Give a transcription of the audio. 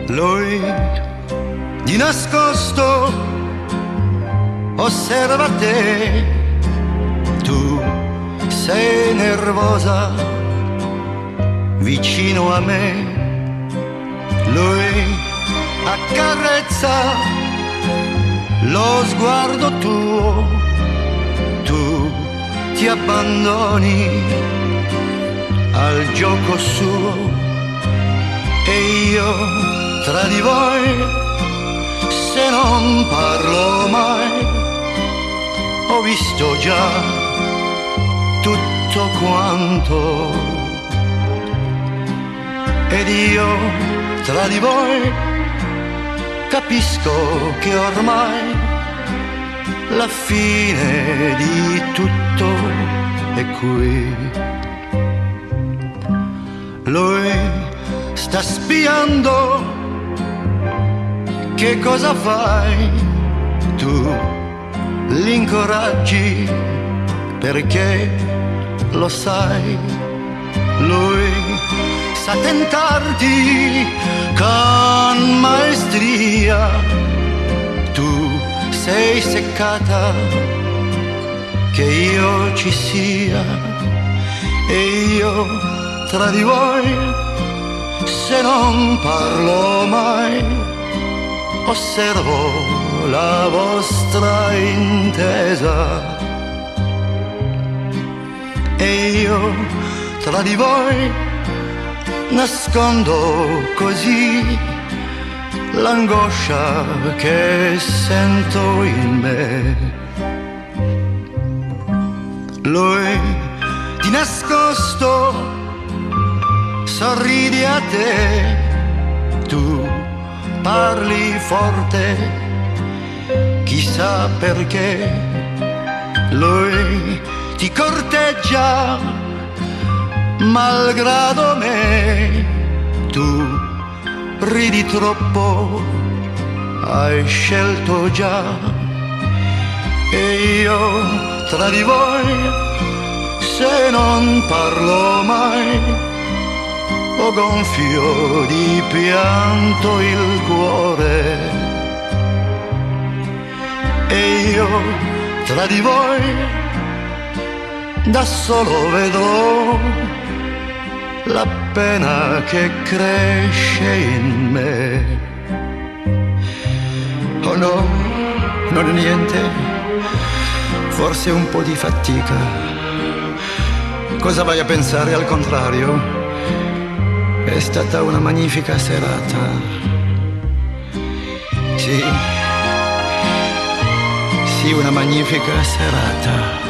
Lui di nascosto osserva te, tu sei nervosa vicino a me. Lui accarezza lo sguardo tuo, tu ti abbandoni al gioco suo e io tra di voi, se non parlo mai, ho visto già tutto quanto. Ed io tra di voi capisco che ormai la fine di tutto è qui. Lui sta spiando che cosa fai, tu l'incoraggi perché lo sai. Lui sa tentarti con maestria, tu sei seccata che io ci sia e io tra di voi, se non parlo mai, osservo la vostra intesa e io tra di voi nascondo così l'angoscia che sento in me. Lui di nascosto sorride a te, tu parli forte, chissà perché. Lui ti corteggia malgrado me, tu ridi troppo, hai scelto già e io tra di voi, se non parlo mai, ho gonfio di pianto il cuore e io tra di voi da solo vedo la pena che cresce in me. Oh no, non è niente, forse un po' di fatica. Cosa vai a pensare? Al contrario, è stata una magnifica serata. Sì, una magnifica serata.